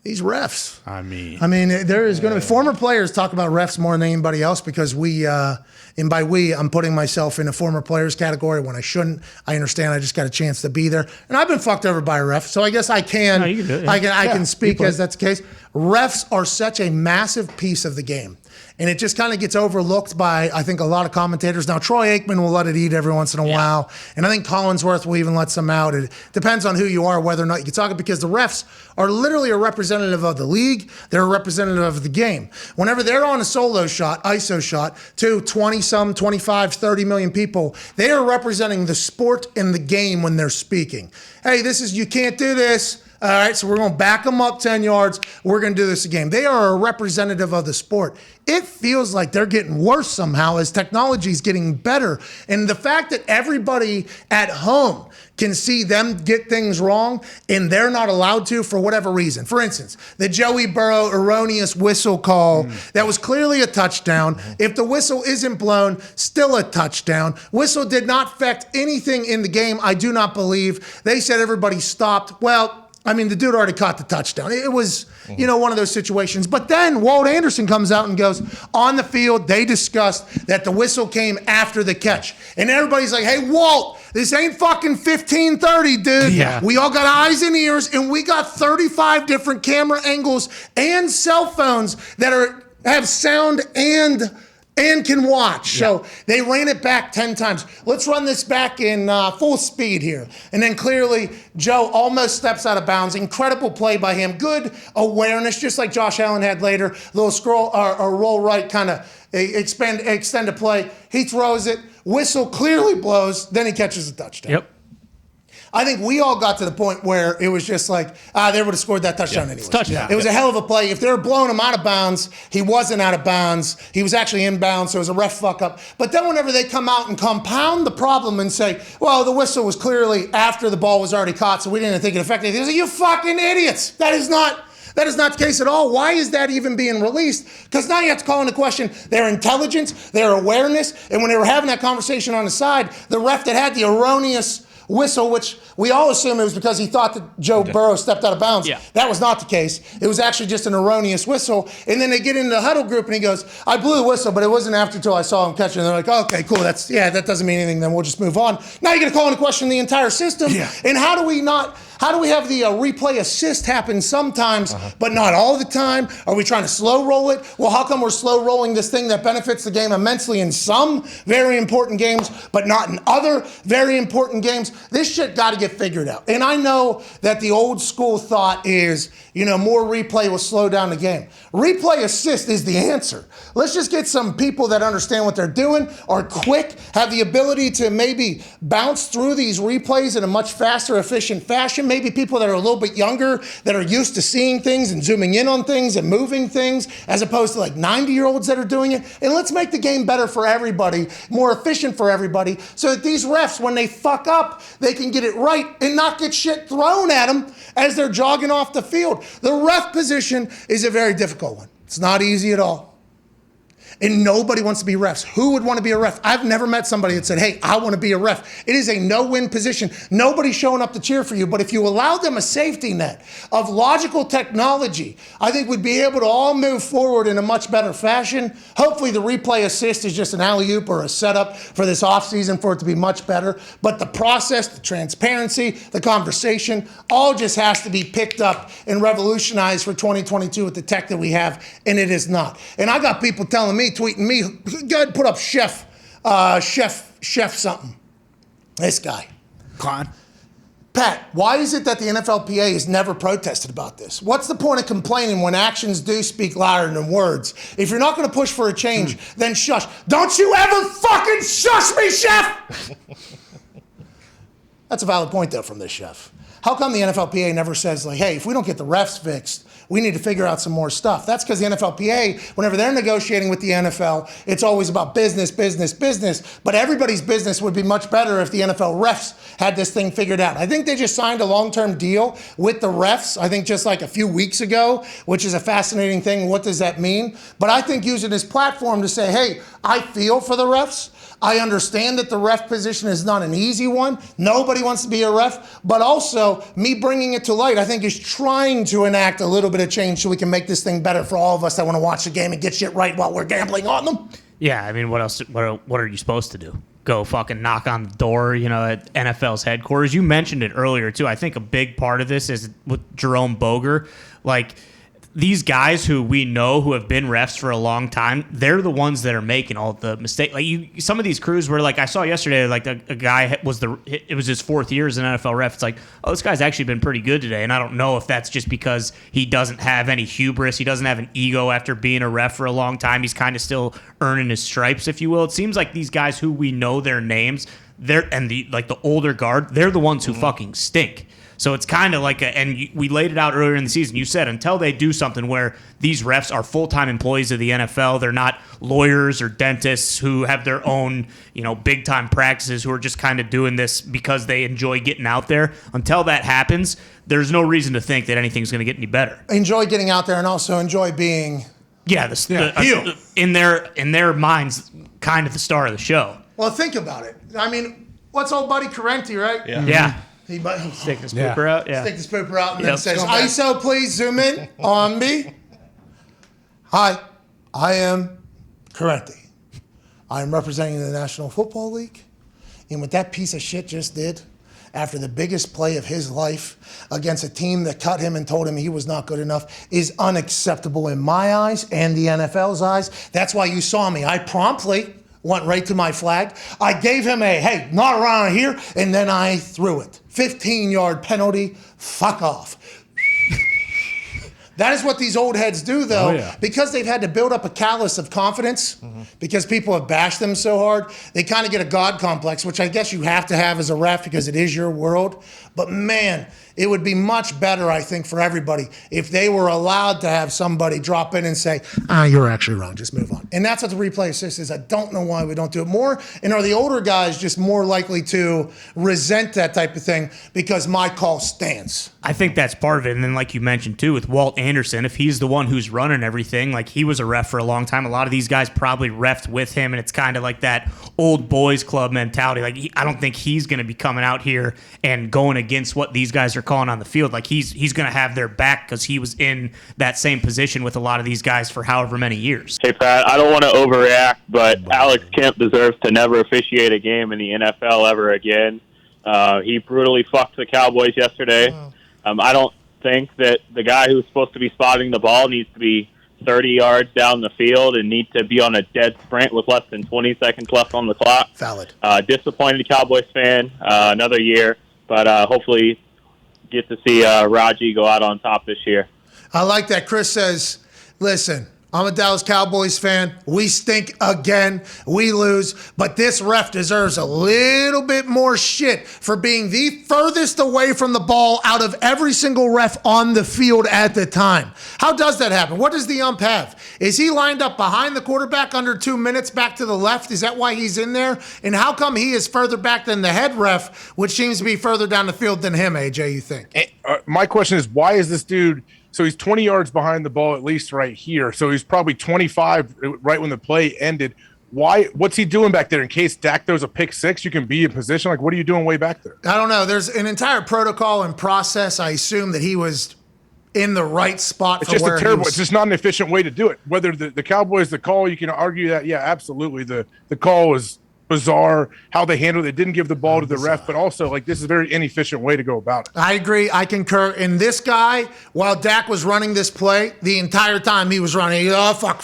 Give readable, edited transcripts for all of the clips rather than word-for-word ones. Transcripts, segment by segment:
these refs. I mean, there is going to be former players talk about refs more than anybody else because and by we, I'm putting myself in a former players category when I shouldn't. I understand. I just got a chance to be there, and I've been fucked over by a ref, so I guess I can. No, you can do it, yeah. I can speak as that's the case. Refs are such a massive piece of the game. And it just kind of gets overlooked by, I think, a lot of commentators. Now, Troy Aikman will let it eat every once in a while. And I think Collinsworth will even let some out. It depends on who you are, whether or not you can talk it, because the refs are literally a representative of the league. They're a representative of the game. Whenever they're on a solo shot, ISO shot, to 20-some, 25, 30 million people, they are representing the sport and the game when they're speaking. Hey, you can't do this. All right, so we're going to back them up 10 yards. We're going to do this again. They are a representative of the sport. It feels like they're getting worse somehow as technology is getting better. And the fact that everybody at home can see them get things wrong and they're not allowed to for whatever reason. For instance, the Joey Burrow erroneous whistle call that was clearly a touchdown. If the whistle isn't blown, still a touchdown. Whistle did not affect anything in the game, I do not believe. They said everybody stopped. Well, I mean, the dude already caught the touchdown. It was, one of those situations. But then Walt Anderson comes out and goes, on the field, they discussed that the whistle came after the catch. And everybody's like, hey, Walt, this ain't fucking 15:30, dude. Yeah. We all got eyes and ears, and we got 35 different camera angles and cell phones that have sound and can watch. So they ran it back 10 times. Let's run this back in full speed here. And then clearly, Joe almost steps out of bounds. Incredible play by him. Good awareness, just like Josh Allen had later. Little scroll or roll right, kind of extend a play. He throws it. Whistle clearly blows. Then he catches a touchdown. Yep. I think we all got to the point where it was just like, they would have scored that touchdown anyway. Touchdown. It was a hell of a play. If they were blowing him out of bounds, he wasn't out of bounds. He was actually in bounds, so it was a ref fuck up. But then whenever they come out and compound the problem and say, well, the whistle was clearly after the ball was already caught, so we didn't think it affected anything. You fucking idiots. That is not the case at all. Why is that even being released? Because now you have to call into question their intelligence, their awareness, and when they were having that conversation on the side, the ref that had the erroneous whistle, which we all assume it was because he thought that Joe Burrow stepped out of bounds. Yeah. That was not the case. It was actually just an erroneous whistle. And then they get into the huddle group and he goes, I blew the whistle, but it wasn't after until I saw him catch it. And they're like, okay, cool. That doesn't mean anything. Then we'll just move on. Now you're going to call into question the entire system. Yeah. And how do we have the replay assist happen sometimes, but not all the time? Are we trying to slow roll it? Well, how come we're slow rolling this thing that benefits the game immensely in some very important games, but not in other very important games? This shit got to get figured out. And I know that the old school thought is, more replay will slow down the game. Replay assist is the answer. Let's just get some people that understand what they're doing, are quick, have the ability to maybe bounce through these replays in a much faster, efficient fashion. Maybe people that are a little bit younger, that are used to seeing things and zooming in on things and moving things, as opposed to like 90-year-olds that are doing it. And let's make the game better for everybody, more efficient for everybody, so that these refs, when they fuck up, they can get it right and not get shit thrown at them as they're jogging off the field. The ref position is a very difficult one. It's not easy at all. And nobody wants to be refs. Who would want to be a ref? I've never met somebody that said, hey, I want to be a ref. It is a no-win position. Nobody's showing up to cheer for you. But if you allow them a safety net of logical technology, I think we'd be able to all move forward in a much better fashion. Hopefully the replay assist is just an alley-oop or a setup for this offseason for it to be much better. But the process, the transparency, the conversation, all just has to be picked up and revolutionized for 2022 with the tech that we have, and it is not. And I got people telling me, tweeting me, go ahead and put up chef something. This guy. Con. Pat, why is it that the NFLPA has never protested about this? What's the point of complaining when actions do speak louder than words? If you're not going to push for a change, then shush. Don't you ever fucking shush me, chef! That's a valid point, though, from this chef. How come the NFLPA never says, like, hey, if we don't get the refs fixed, we need to figure out some more stuff? That's because the NFLPA, whenever they're negotiating with the NFL, it's always about business, business, business. But everybody's business would be much better if the NFL refs had this thing figured out. I think they just signed a long-term deal with the refs, I think just like a few weeks ago, which is a fascinating thing. What does that mean? But I think using this platform to say, hey, I feel for the refs. I understand that the ref position is not an easy one. Nobody wants to be a ref, but also me bringing it to light, I think, is trying to enact a little bit of change so we can make this thing better for all of us that want to watch the game and get shit right while we're gambling on them. Yeah, I mean, what else? What are you supposed to do? Go fucking knock on the door, at NFL's headquarters? You mentioned it earlier, too. I think a big part of this is with Jerome Boger. Like, these guys who we know who have been refs for a long time, they're the ones that are making all the mistakes. Like some of these crews were like, I saw yesterday, like a guy it was his 4th year as an NFL ref. It's like, oh, this guy's actually been pretty good today. And I don't know if that's just because he doesn't have any hubris. He doesn't have an ego after being a ref for a long time. He's kind of still earning his stripes, if you will. It seems like these guys who we know their names, the older guard, they're the ones who fucking stink. So it's kind of like we laid it out earlier in the season. You said until they do something where these refs are full-time employees of the NFL, they're not lawyers or dentists who have their own, big-time practices who are just kind of doing this because they enjoy getting out there. Until that happens, there's no reason to think that anything's going to get any better. Enjoy getting out there and also enjoy being heel. In their minds, kind of the star of the show. Well, think about it. I mean, what's old buddy Carenti, right? Yeah. He stick this pooper out. Yeah. Stick this pooper out and then says, ISO, please zoom in on me. Hi, I am Carenti. I am representing the National Football League. And what that piece of shit just did after the biggest play of his life against a team that cut him and told him he was not good enough is unacceptable in my eyes and the NFL's eyes. That's why you saw me. I promptly went right to my flag. I gave him hey, not around here, and then I threw it. 15-yard penalty, fuck off. That is what these old heads do, though, because they've had to build up a callus of confidence, because people have bashed them so hard. They kind of get a God complex, which I guess you have to have as a ref because it is your world. But, man, it would be much better, I think, for everybody if they were allowed to have somebody drop in and say, you're actually wrong, just move on. And that's what the replay assist is. I don't know why we don't do it more. And are the older guys just more likely to resent that type of thing because my call stands? I think that's part of it. And then like you mentioned, too, with Walt Anderson, if he's the one who's running everything, like he was a ref for a long time, a lot of these guys probably refed with him, and it's kind of like that old boys club mentality. Like I don't think he's going to be coming out here and going against what these guys are calling on the field. Like he's going to have their back because he was in that same position with a lot of these guys for however many years. Hey, Pat, I don't want to overreact, but Alex Kemp deserves to never officiate a game in the NFL ever again. He brutally fucked the Cowboys yesterday. I don't think that the guy who's supposed to be spotting the ball needs to be 30 yards down the field and need to be on a dead sprint with less than 20 seconds left on the clock. Valid. Disappointed Cowboys fan, another year, but hopefully get to see Raji go out on top this year. I like that. Chris says, listen, I'm a Dallas Cowboys fan. We stink again. We lose. But this ref deserves a little bit more shit for being the furthest away from the ball out of every single ref on the field at the time. How does that happen? What does the ump have? Is he lined up behind the quarterback under 2 minutes back to the left? Is that why he's in there? And how come he is further back than the head ref, which seems to be further down the field than him, AJ, you think? My question is, why is this dude... So he's 20 yards behind the ball, at least right here. So he's probably 25 right when the play ended. What's he doing back there in case Dak throws a pick six? You can be in position. Like, what are you doing way back there? I don't know. There's an entire protocol and process. I assume that he was in the right spot. It's just a terrible. It's just not an efficient way to do it. Whether the Cowboys, the call, you can argue that. Yeah, absolutely. The call was bizarre how they handled it. They didn't give the ball to the ref, but also like this is a very inefficient way to go about it. I agree. I concur. And this guy, while Dak was running this play, the entire time he was running, fuck.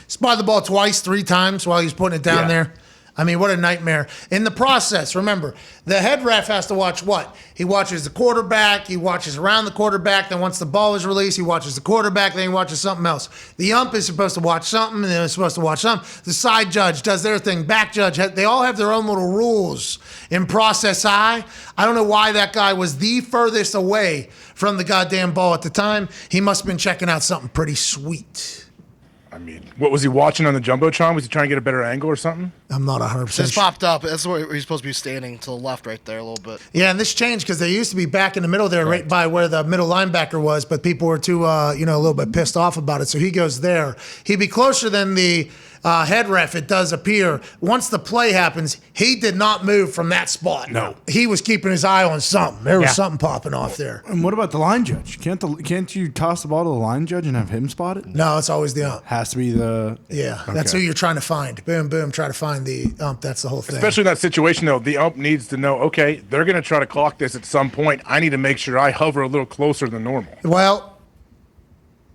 Spotted the ball twice, 3 times while he's putting it down there. I mean, what a nightmare. In the process, remember, the head ref has to watch what? He watches the quarterback, he watches around the quarterback, then once the ball is released, he watches the quarterback, then he watches something else. The ump is supposed to watch something, and they're supposed to watch something. The side judge does their thing, back judge, they all have their own little rules. In process I don't know why that guy was the furthest away from the goddamn ball at the time. He must have been checking out something pretty sweet. I mean, what was he watching on the Jumbotron? Was he trying to get a better angle or something? I'm not 100% Just popped up. That's where he's supposed to be standing to the left right there a little bit. Yeah, and this changed because they used to be back in the middle there, right by where the middle linebacker was, but people were too, a little bit pissed off about it. So he goes there. He'd be closer than the head ref, it does appear. Once the play happens, he did not move from that spot. No. He was keeping his eye on something. There was something popping off there. And what about the line judge? Can't you toss the ball to the line judge and have him spot it? No, it's always the ump. Has to be the That's who you're trying to find. Boom, boom, try to find the ump. That's the whole thing. Especially in that situation, though, the ump needs to know, okay, they're going to try to clock this at some point. I need to make sure I hover a little closer than normal. Well,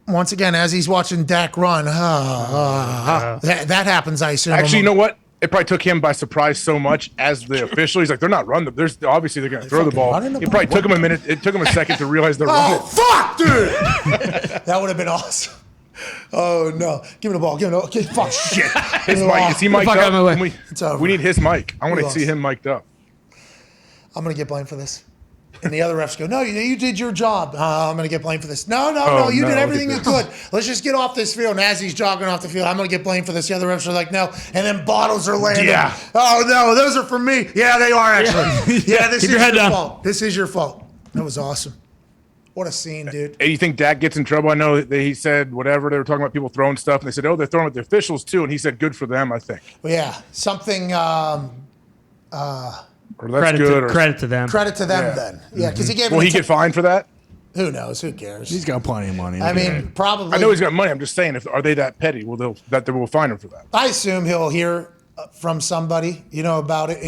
once again, as he's watching Dak run, that happens, I assume. Actually, you know what? It probably took him by surprise so much as the official. He's like, they're not running. There's obviously they're going to throw the ball. It probably took him a minute. It took him a second to realize they're running. Fuck, dude! That would have been awesome. Oh no! Give me the ball. Give me the ball. Okay, fuck. Shit. His mic. Is he mic'd Fuck out of my up? way. We need his mic. I want to lost. see him mic'd up. I'm gonna get blamed for this. And the other refs go, no, you did your job. I'm going to get blamed for this. No, you did everything you could. Let's just get off this field. And as he's jogging off the field, I'm going to get blamed for this. The other refs are like, no. And then bottles are landing. Yeah. Oh, no, those are for me. Yeah, they are actually. Yeah, this Keep is your head your down. fault. This is your fault. That was awesome. What a scene, dude. Hey, you think Dak gets in trouble? I know that he said whatever. They were talking about people throwing stuff. And they said, oh, they're throwing at the officials too. And he said, good for them, I think. Well, yeah, something Or that's good. Credit to them. credit to them Yeah. then. Yeah, because he gave Will him he get fined for that? Who knows? Who cares? He's got plenty of money. I mean, probably. I know he's got money. I'm just saying, are they that petty? They will fine him for that? I assume he'll hear from somebody, about it.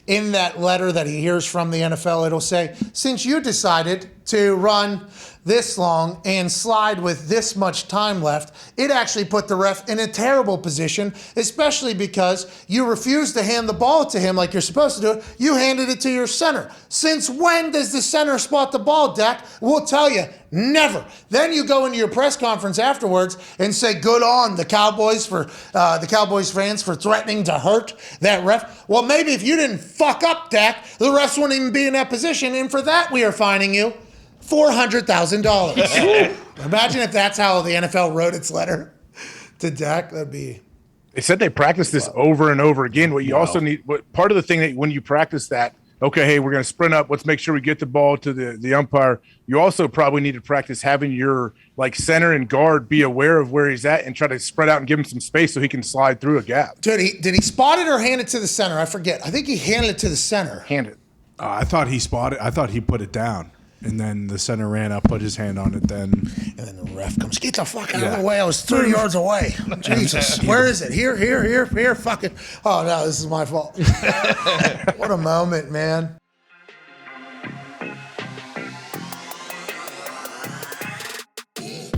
In that letter that he hears from the NFL, it'll say, since you decided to run this long and slide with this much time left, it actually put the ref in a terrible position, especially because you refused to hand the ball to him like you're supposed to do it. You handed it to your center. Since when does the center spot the ball, Dak? We'll tell you, never. Then you go into your press conference afterwards and say, good on the Cowboys fans for threatening to hurt that ref. Well, maybe if you didn't fuck up, Dak, the refs wouldn't even be in that position, and for that we are fining you $400,000. Imagine if that's how the NFL wrote its letter to Dak. That'd be. They said they practice this over and over again. What you also need, part of the thing that when you practice that, okay, hey, we're going to sprint up. Let's make sure we get the ball to the umpire. You also probably need to practice having your center and guard be aware of where he's at and try to spread out and give him some space so he can slide through a gap. Dude, did he spot it or hand it to the center? I forget. I think he handed it to the center. Hand it. I thought he spotted. I thought he put it down, and then the center ran up, put his hand on it. Then And then the ref comes, get the fuck out of the way. I was 30 yards away. Jesus. Where is it? Here. Fucking. Oh, no, this is my fault. What a moment, man.